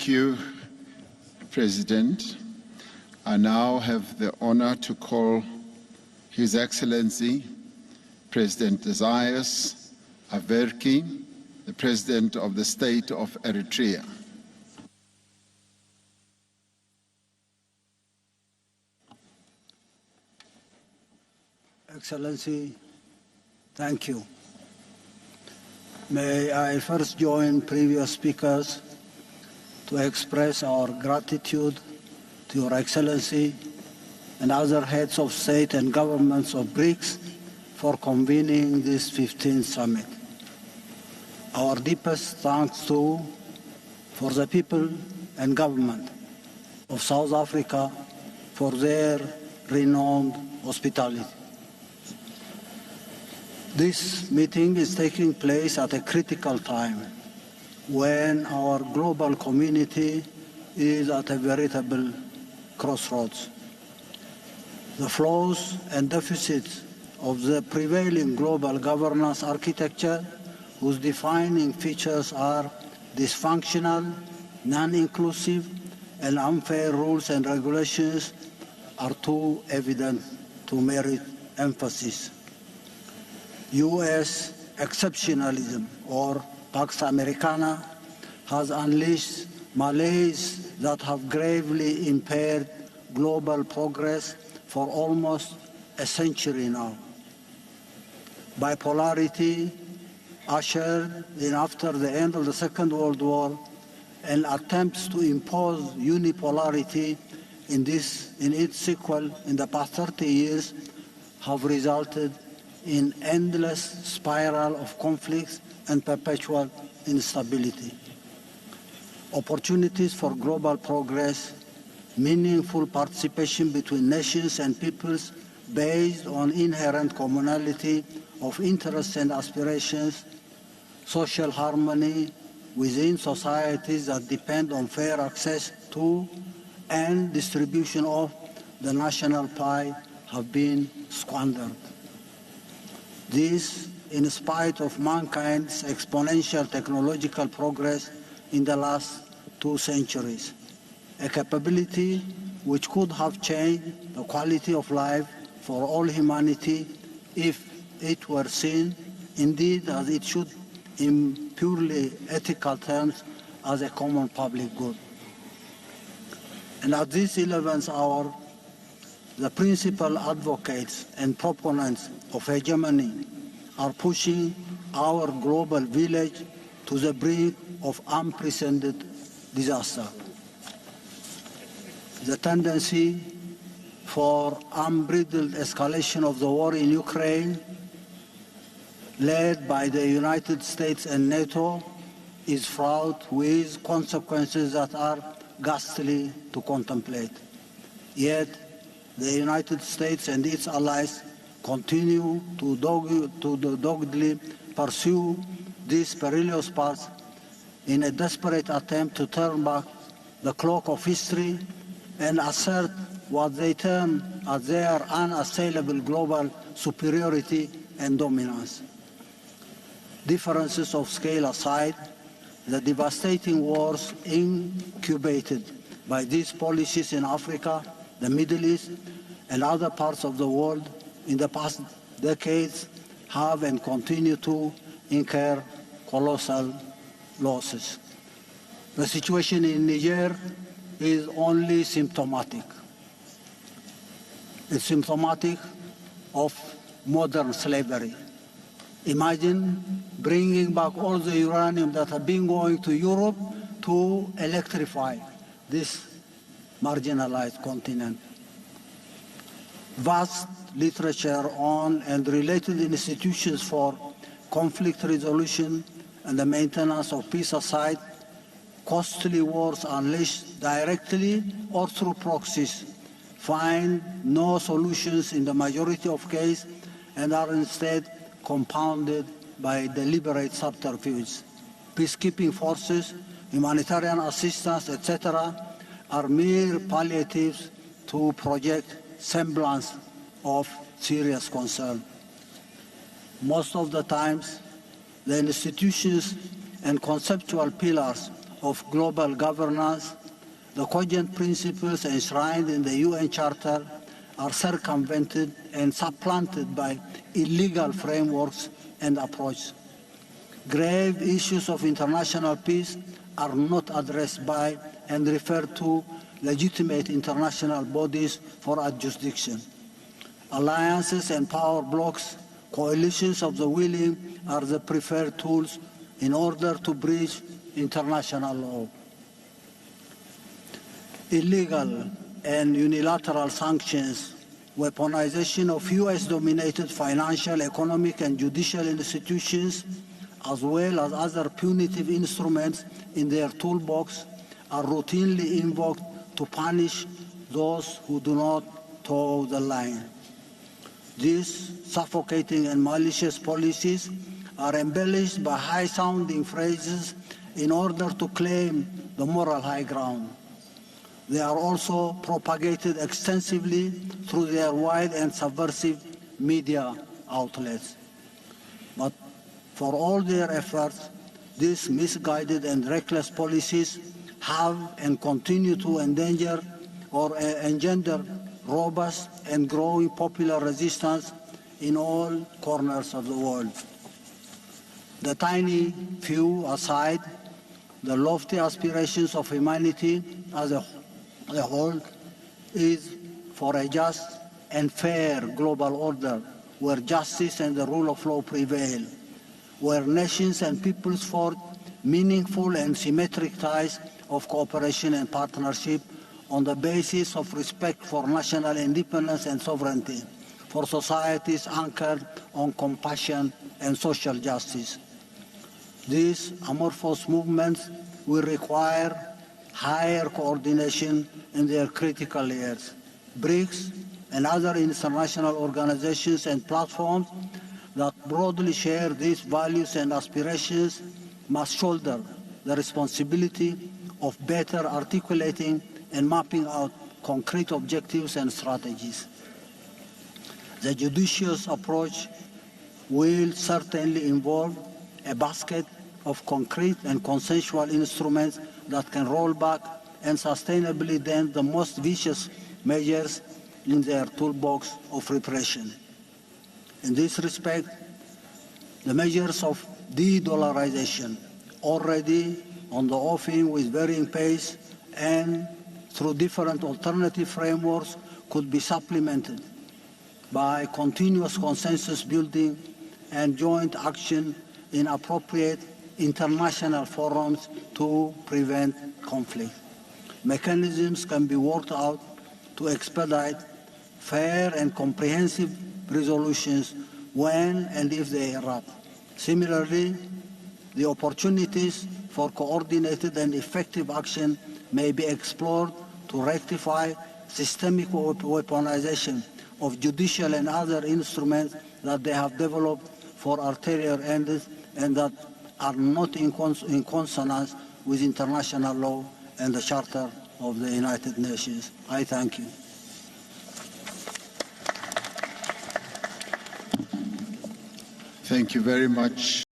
Thank you, President. I now have the honor to call His Excellency President Isaias Afwerki, the President of the State of Eritrea. Excellency, thank you. May I first join previous speakers to express our gratitude to Your Excellency and other heads of state and governments of BRICS for convening this 15th summit. Our deepest thanks too for the people and government of South Africa for their renowned hospitality. This meeting is taking place at a critical time when our global community is at a veritable crossroads. The flaws and deficits of the prevailing global governance architecture, whose defining features are dysfunctional, non-inclusive, and unfair rules and regulations, are too evident to merit emphasis. U.S. exceptionalism, or Pax Americana, has unleashed malaise that have gravely impaired global progress for almost a century now. Bipolarity, ushered in after the end of the Second World War, and attempts to impose unipolarity in its sequel in the past 30 years have resulted in endless spiral of conflicts and perpetual instability. Opportunities for global progress, meaningful participation between nations and peoples based on inherent commonality of interests and aspirations, social harmony within societies that depend on fair access to and distribution of the national pie have been squandered. This, in spite of mankind's exponential technological progress in the last 2 centuries, a capability which could have changed the quality of life for all humanity if it were seen, indeed as it should, in purely ethical terms, as a common public good. And at this 11th hour, the principal advocates and proponents of hegemony are pushing our global village to the brink of unprecedented disaster. The tendency for unbridled escalation of the war in Ukraine, led by the United States and NATO, is fraught with consequences that are ghastly to contemplate. Yet, the United States and its allies continue to doggedly pursue this perilous path in a desperate attempt to turn back the clock of history and assert what they term as their unassailable global superiority and dominance. Differences of scale aside, the devastating wars incubated by these policies in Africa, the Middle East, and other parts of the world in the past decades have and continue to incur colossal losses. The situation in Niger is only symptomatic. It's symptomatic of modern slavery. Imagine bringing back all the uranium that had been going to Europe to electrify this marginalized continent. Vast literature on and related institutions for conflict resolution and the maintenance of peace aside, costly wars unleashed directly or through proxies find no solutions in the majority of cases and are instead compounded by deliberate subterfuge. Peacekeeping forces, humanitarian assistance, etc., are mere palliatives to project semblance of serious concern. Most of the times, the institutions and conceptual pillars of global governance, the cogent principles enshrined in the UN Charter are circumvented and supplanted by illegal frameworks and approaches. Grave issues of international peace are not addressed by and referred to legitimate international bodies for jurisdiction. Alliances and power blocs, coalitions of the willing are the preferred tools in order to breach international law. Illegal and unilateral sanctions, weaponization of US-dominated financial, economic, and judicial institutions, as well as other punitive instruments in their toolbox, are routinely invoked to punish those who do not toe the line. These suffocating and malicious policies are embellished by high-sounding phrases in order to claim the moral high ground. They are also propagated extensively through their wide and subversive media outlets. But for all their efforts, these misguided and reckless policies have and continue to endanger or engender robust and growing popular resistance in all corners of the world. The tiny few aside, the lofty aspirations of humanity as a whole is for a just and fair global order where justice and the rule of law prevail, where nations and peoples forge meaningful and symmetric ties of cooperation and partnership on the basis of respect for national independence and sovereignty, for societies anchored on compassion and social justice. These amorphous movements will require higher coordination in their critical layers. BRICS and other international organizations and platforms that broadly share these values and aspirations must shoulder the responsibility of better articulating and mapping out concrete objectives and strategies. The judicious approach will certainly involve a basket of concrete and consensual instruments that can roll back and sustainably dent the most vicious measures in their toolbox of repression. In this respect, the measures of de-dollarization, already on the offing with varying pace and through different alternative frameworks, could be supplemented by continuous consensus building and joint action in appropriate international forums to prevent conflict. Mechanisms can be worked out to expedite fair and comprehensive resolutions when and if they erupt. Similarly, the opportunities for coordinated and effective action may be explored to rectify systemic weaponization of judicial and other instruments that they have developed for ulterior ends and that are not in consonance with international law and the Charter of the United Nations. I thank you. Thank you very much.